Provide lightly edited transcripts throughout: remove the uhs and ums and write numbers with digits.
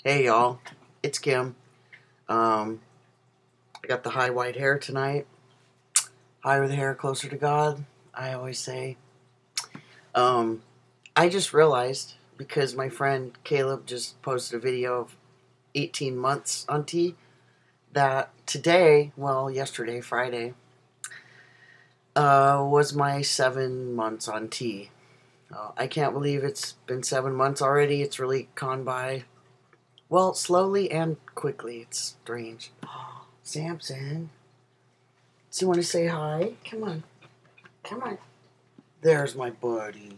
Hey y'all, it's Kim. I got the high white hair tonight. Higher the hair, closer to God, I always say. Um, I just realized because my friend Caleb just posted a video of 18 months on tea that today, well, yesterday, Friday, was my 7 months on tea. I can't believe it's been 7 months already. It's really gone by, well, slowly and quickly. It's strange. Samson. So you want to say hi? Come on. Come on. There's my buddy.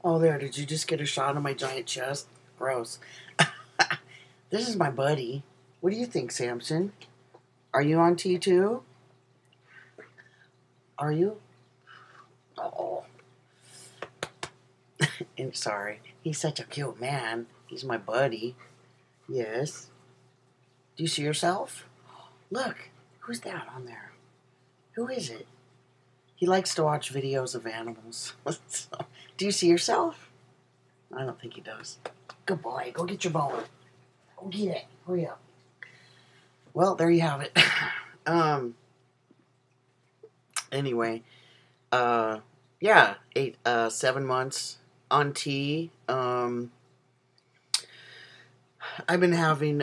Oh, there. Did you just get a shot of my giant chest? Gross. This is my buddy. What do you think, Samson? Are you on T2? Are you? Oh. And sorry. He's such a cute man. He's my buddy. Yes. Do you see yourself? Look. Who's that on there? Who is it? He likes to watch videos of animals. So, do you see yourself? I don't think he does. Good boy. Go get your bone. Go get it. Hurry up. Well, there you have it. Anyway, yeah, 7 months on tea. I've been having,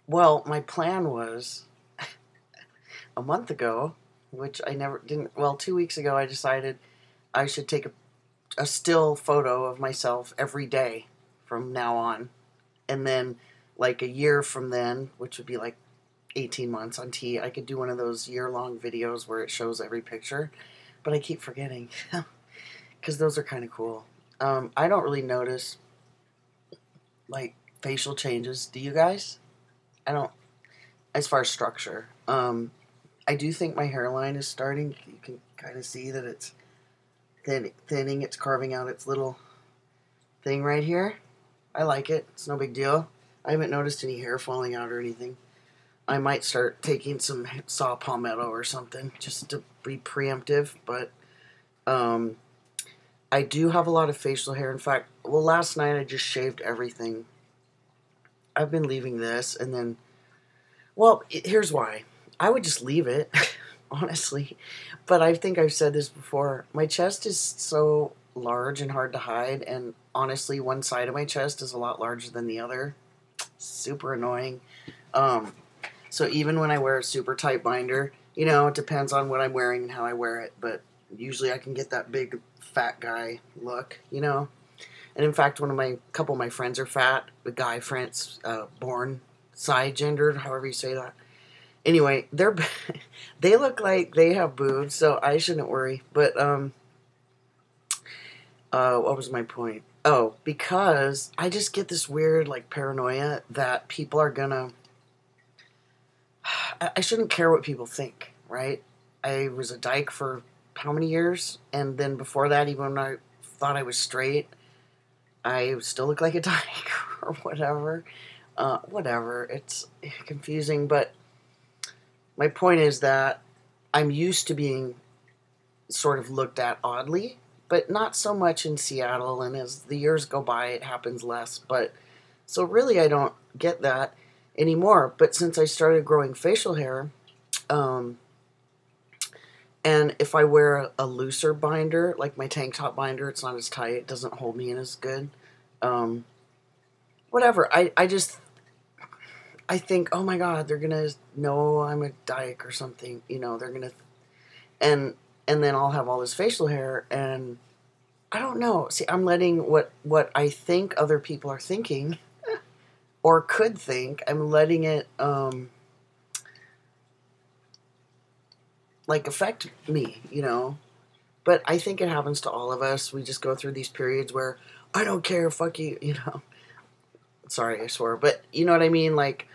well, my plan was a month ago, which I never didn't, well, 2 weeks ago, I decided I should take a still photo of myself every day from now on. And then, like a year from then, which would be like 18 months on T, I could do one of those year-long videos where it shows every picture. But I keep forgetting, because those are kind of cool. I don't really notice, like, facial changes. Do you guys? I don't, as far as structure. I do think my hairline is starting. You can kind of see that it's thinning. It's carving out its little thing right here. I like it. It's no big deal. I haven't noticed any hair falling out or anything. I might start taking some saw palmetto or something just to be preemptive. But I do have a lot of facial hair. In fact, well, last night I just shaved everything. I've been leaving this, and then, well, here's why. I would just leave it, honestly. But I think I've said this before. My chest is so large and hard to hide, and honestly, one side of my chest is a lot larger than the other. Super annoying. Um, so even when I wear a super tight binder, it depends on what I'm wearing and how I wear it, but usually I can get that big fat guy look. And in fact, couple of my friends are fat. The guy friends, born side gendered, however you say that. Anyway, they look like they have boobs, so I shouldn't worry. But what was my point? Oh, because I just get this weird like paranoia that people are gonna. I shouldn't care what people think, right? I was a dyke for how many years, and then before that, even when I thought I was straight, I still look like a dyke or whatever. Whatever. It's confusing, but my point is that I'm used to being sort of looked at oddly, but not so much in Seattle, and as the years go by, it happens less. But so really, I don't get that anymore. But since I started growing facial hair, um, and if I wear a looser binder, like my tank top binder, it's not as tight, it doesn't hold me in as good. Um, Whatever. I think, oh my God, they're gonna know I'm a dyke or something. They're gonna, and then I'll have all this facial hair, and I don't know. See, I'm letting what I think other people are thinking, or could think. I'm letting it like affect me. But I think it happens to all of us. We just go through these periods where I don't care, fuck you. Sorry, I swear, but you know what I mean. Like,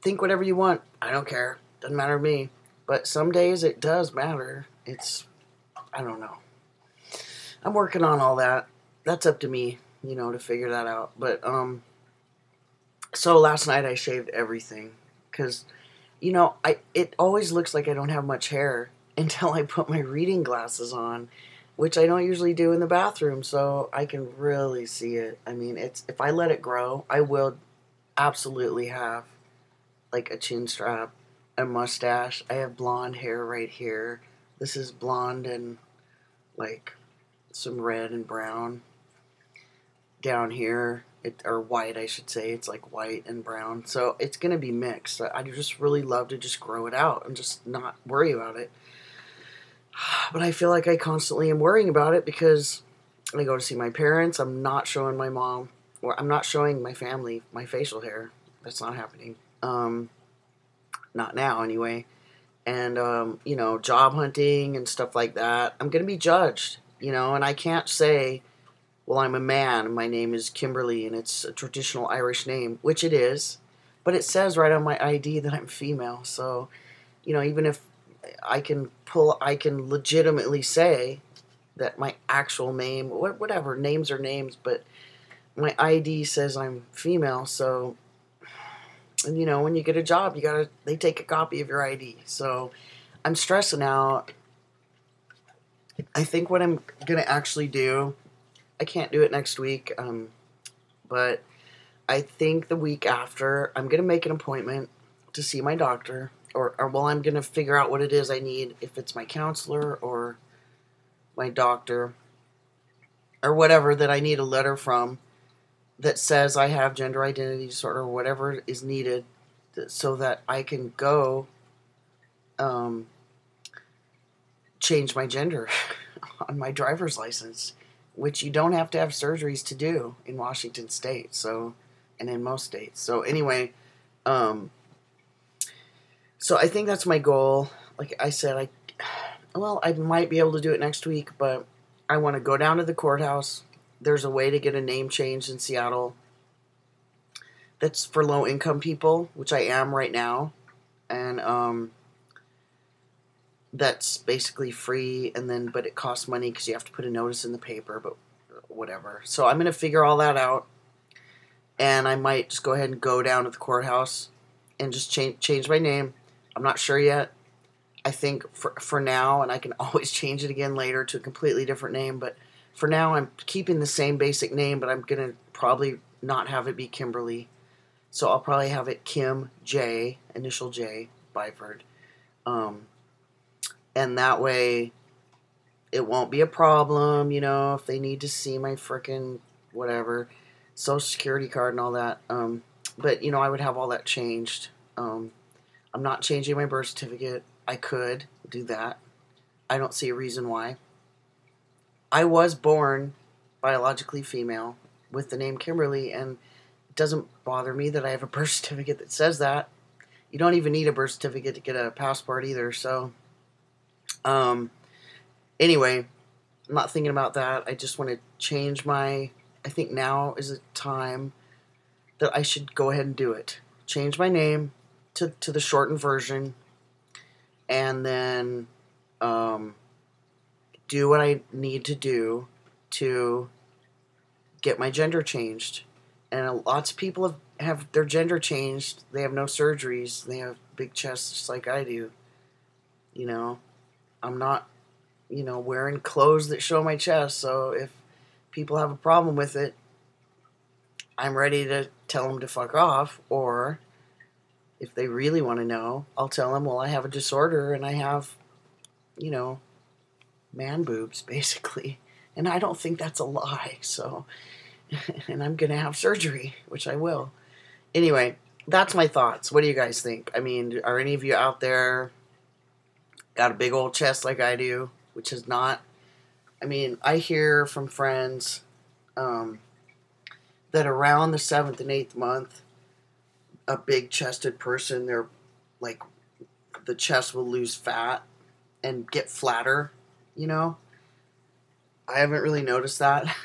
think whatever you want. I don't care. Doesn't matter to me. But some days it does matter. I don't know. I'm working on all that. That's up to me, to figure that out. But, so last night I shaved everything. Because, it always looks like I don't have much hair until I put my reading glasses on. which I don't usually do in the bathroom, so I can really see it. I mean, it's if I let it grow, I will absolutely have like a chin strap, a mustache. I have blonde hair right here. This is blonde and like some red and brown down here. Or white, I should say. It's like white and brown. So it's going to be mixed. I just really love to just grow it out and just not worry about it. But I feel like I constantly am worrying about it because I go to see my parents. I'm not showing my mom, or I'm not showing my family my facial hair. That's not happening. Not now, anyway. And, job hunting and stuff like that. I'm going to be judged, and I can't say, well, I'm a man, and my name is Kimberly, and it's a traditional Irish name, which it is, but it says right on my ID that I'm female, so, even if I can legitimately say that my actual name, whatever, names are names, but my ID says I'm female, so, and when you get a job, they take a copy of your ID, so I'm stressing out. I think what I'm going to actually do, I can't do it next week, but I think the week after, I'm going to make an appointment to see my doctor, or I'm going to figure out what it is I need, if it's my counselor or my doctor, or whatever, that I need a letter from that says I have gender identity disorder, or whatever is needed, so that I can go change my gender on my driver's license, which you don't have to have surgeries to do in Washington State, so, and in most states. So anyway, so I think that's my goal. Like I said, I might be able to do it next week, but I want to go down to the courthouse. There's a way to get a name changed in Seattle that's for low-income people, which I am right now, and that's basically free, but it costs money because you have to put a notice in the paper, but whatever. So I'm going to figure all that out, and I might just go ahead and go down to the courthouse and just change my name. I'm not sure yet. I think for now, and I can always change it again later to a completely different name, but for now I'm keeping the same basic name, but I'm going to probably not have it be Kimberly. So I'll probably have it Kim J, initial J, Byford. And that way it won't be a problem, if they need to see my frickin' whatever, Social Security card and all that. But, I would have all that changed. I'm not changing my birth certificate. I could do that. I don't see a reason why. I was born biologically female with the name Kimberly, and it doesn't bother me that I have a birth certificate that says that. You don't even need a birth certificate to get a passport either, so anyway, I'm not thinking about that. I just want to change I think now is a time that I should go ahead and do it. Change my name to the shortened version, and then do what I need to do to get my gender changed. And lots of people have their gender changed. They have no surgeries. They have big chests just like I do. I'm not, wearing clothes that show my chest. So if people have a problem with it, I'm ready to tell them to fuck off. Or if they really want to know, I'll tell them, well, I have a disorder and I have, man boobs, basically. And I don't think that's a lie. So, and I'm going to have surgery, which I will. Anyway, that's my thoughts. What do you guys think? I mean, are any of you out there got a big old chest like I do, which is not, I hear from friends that around the 7th and 8th month, a big-chested person, they're like, the chest will lose fat and get flatter, I haven't really noticed that,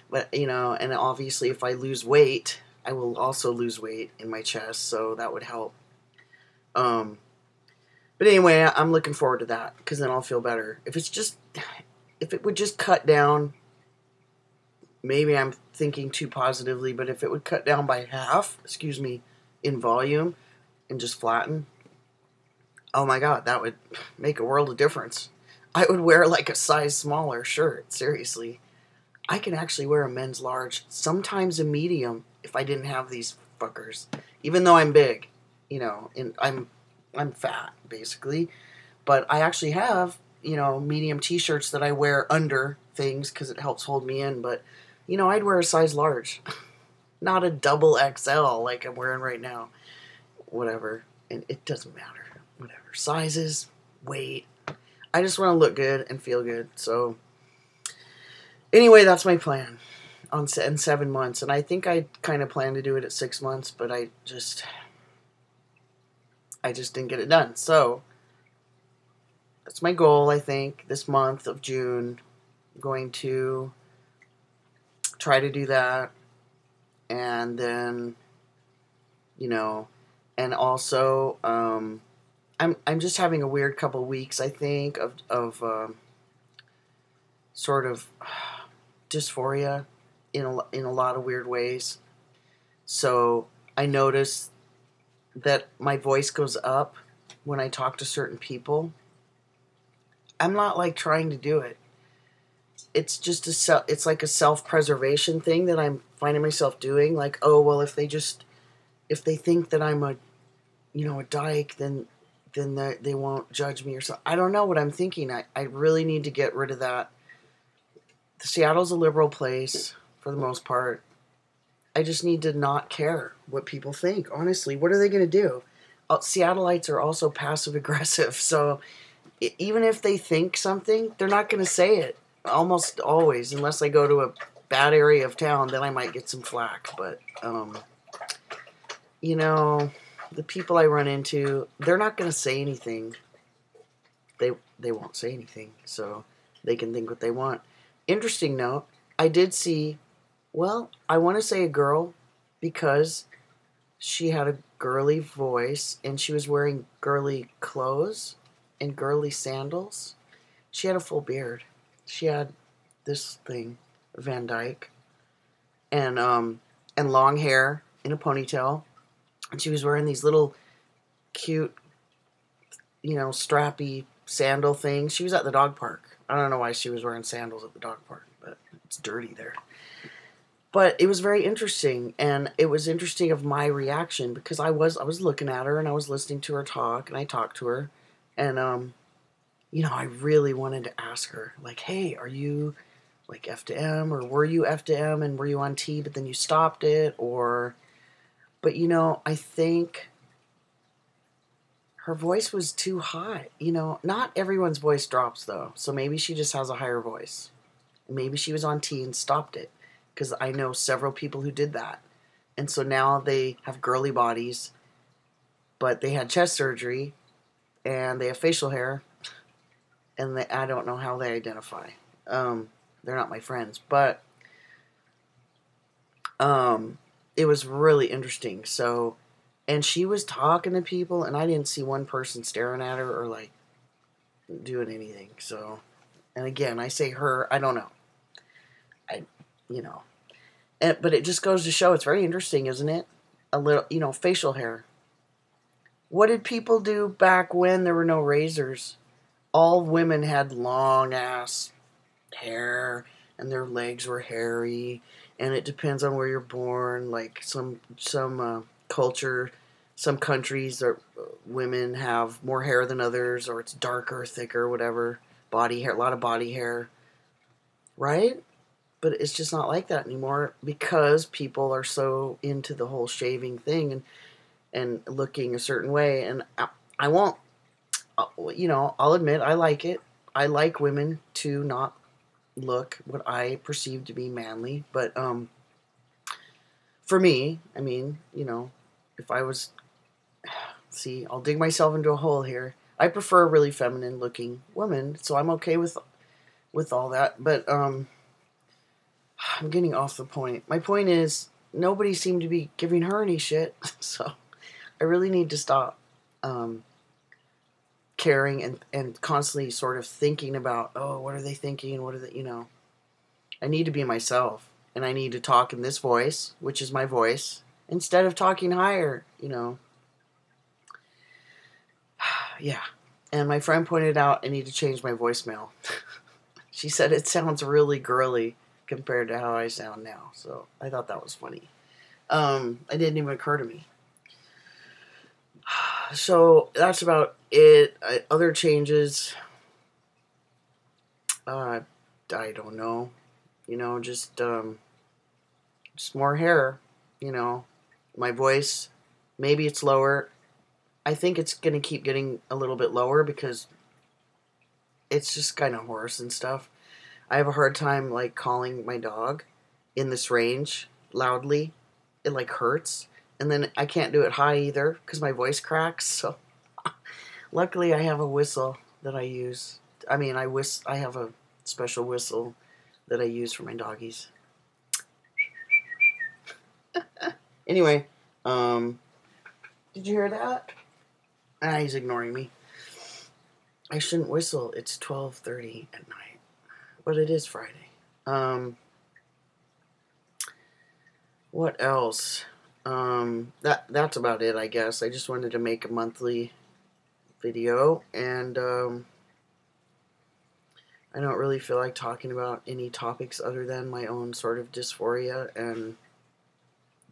but, and obviously if I lose weight, I will also lose weight in my chest, so that would help. But anyway, I'm looking forward to that, because then I'll feel better. If it would just cut down, maybe I'm thinking too positively, but if it would cut down by half, in volume, and just flatten, oh my God, that would make a world of difference. I would wear like a size smaller shirt. Seriously. I can actually wear a men's large, sometimes a medium if I didn't have these fuckers. Even though I'm big, and I'm fat basically, but I actually have, medium t-shirts that I wear under things cuz it helps hold me in, but I'd wear a size large. Not a double XL like I'm wearing right now. Whatever. And it doesn't matter. Whatever. Sizes, weight. I just want to look good and feel good. So anyway, that's my plan in 7 months. And I think I kind of plan to do it at 6 months, but I just didn't get it done. So that's my goal, I think, this month of June. I'm going to try to do that. And then, and also, I'm just having a weird couple weeks, I think, of sort of dysphoria in a lot of weird ways. So I notice that my voice goes up when I talk to certain people. I'm not like trying to do it. It's just it's like a self-preservation thing that I'm finding myself doing. Like, oh well, if they think that I'm a dyke, then they won't judge me or something. I don't know what I'm thinking. I really need to get rid of that. Seattle's a liberal place for the most part. I just need to not care what people think. Honestly, what are they going to do? Seattleites are also passive aggressive, so even if they think something, they're not going to say it. Almost always, unless I go to a bad area of town, then I might get some flack. But the people I run into, they're not going to say anything. They won't say anything, so they can think what they want. Interesting note, I did see, well, I want to say a girl because she had a girly voice and she was wearing girly clothes and girly sandals. She had a full beard. She had this thing, Van Dyke, and long hair in a ponytail, and she was wearing these little cute, strappy sandal things. She was at the dog park. I don't know why she was wearing sandals at the dog park, but it's dirty there. But it was very interesting, and it was interesting of my reaction because I was looking at her and I was listening to her talk, and I talked to her, and I really wanted to ask her, like, hey, are you like FTM, or were you FTM and were you on T but then you stopped it, but I think her voice was too high. Not everyone's voice drops though, so maybe she just has a higher voice. Maybe she was on T and stopped it, because I know several people who did that, and so now they have girly bodies, but they had chest surgery and they have facial hair, and I don't know how they identify. They're not my friends, but it was really interesting. So, and she was talking to people, and I didn't see one person staring at her or like doing anything. So, and again, I say her, I don't know. But it just goes to show it's very interesting, isn't it? A little, facial hair. What did people do back when there were no razors? All women had long ass hair, and their legs were hairy, and it depends on where you're born. Like some culture, some countries, women have more hair than others, or it's darker, thicker, whatever. Body hair, a lot of body hair, right? But it's just not like that anymore because people are so into the whole shaving thing and looking a certain way. And I won't, I'll admit I like it. I like women to not look what I perceive to be manly. But for me, I mean, if I was, see, I'll dig myself into a hole here. I prefer a really feminine looking woman, so I'm okay with all that. But I'm getting off the point. My point is, nobody seemed to be giving her any shit, so I really need to stop caring and constantly sort of thinking about, oh, what are they thinking? What are they, I need to be myself, and I need to talk in this voice, which is my voice, instead of talking higher, Yeah. And my friend pointed out I need to change my voicemail. She said it sounds really girly compared to how I sound now. So I thought that was funny. It didn't even occur to me. So that's about it. Other changes, I don't know. Just more hair. My voice, maybe it's lower. I think it's gonna keep getting a little bit lower because it's just kind of hoarse and stuff. I have a hard time like calling my dog in this range loudly. It like hurts, and then I can't do it high either because my voice cracks. So luckily, I have a whistle that I use. I mean, I have a special whistle that I use for my doggies. Anyway, did you hear that? He's ignoring me. I shouldn't whistle. It's 12:30 at night, but it is Friday. What else? That's about it, I guess. I just wanted to make a monthly video, and I don't really feel like talking about any topics other than my own sort of dysphoria, and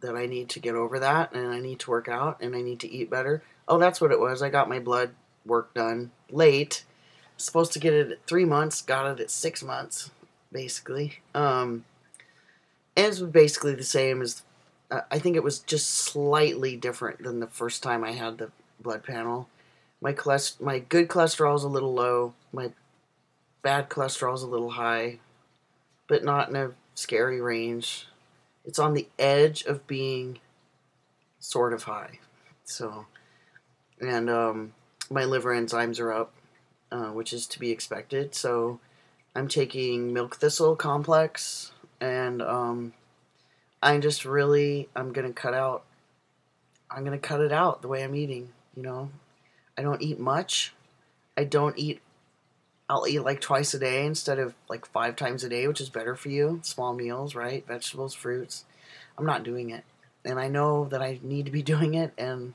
that I need to get over that, and I need to work out, and I need to eat better. Oh, that's what it was. I got my blood work done late. Supposed to get it at 3 months, got it at 6 months, basically. And it's basically the same as, I think it was just slightly different than the first time I had the blood panel. My good cholesterol is a little low. My bad cholesterol is a little high, but not in a scary range. It's on the edge of being sort of high. So, and my liver enzymes are up, which is to be expected. So I'm taking milk thistle complex, and I'm going to cut it out the way I'm eating. I don't eat much. I'll eat like twice a day instead of like 5 times a day, which is better for you. Small meals, right? Vegetables, fruits. I'm not doing it. And I know that I need to be doing it, and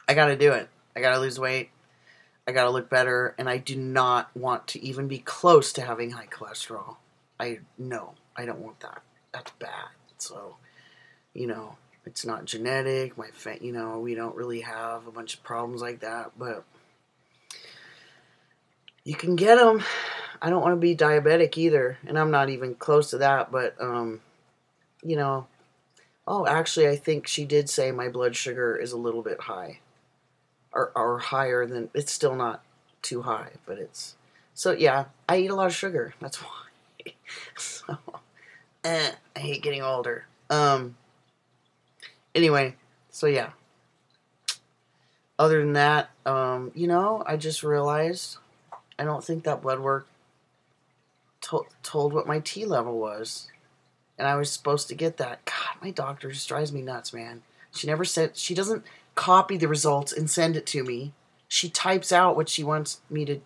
I gotta do it. I gotta lose weight. I gotta look better, and I do not want to even be close to having high cholesterol. I don't want that. That's bad. So, it's not genetic. We don't really have a bunch of problems like that, but you can get them. I don't want to be diabetic either, and I'm not even close to that, but, oh, actually, I think she did say my blood sugar is a little bit high, or higher than, it's still not too high, but it's, so yeah, I eat a lot of sugar, that's why. So, I hate getting older. Anyway, so yeah. Other than that, I just realized I don't think that blood work told what my T level was. And I was supposed to get that. God, my doctor just drives me nuts, man. She doesn't copy the results and send it to me. She types out what she wants me to.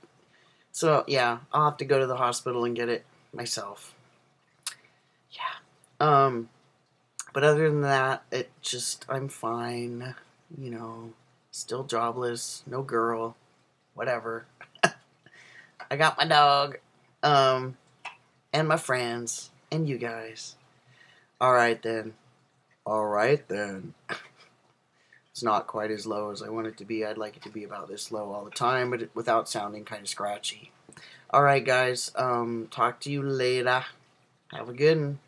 So, yeah, I'll have to go to the hospital and get it myself. Yeah. But other than that, I'm fine. Still jobless, no girl, whatever. I got my dog, and my friends, and you guys. Alright then. It's not quite as low as I want it to be. I'd like it to be about this low all the time, but without sounding kind of scratchy. Alright guys, talk to you later. Have a good one.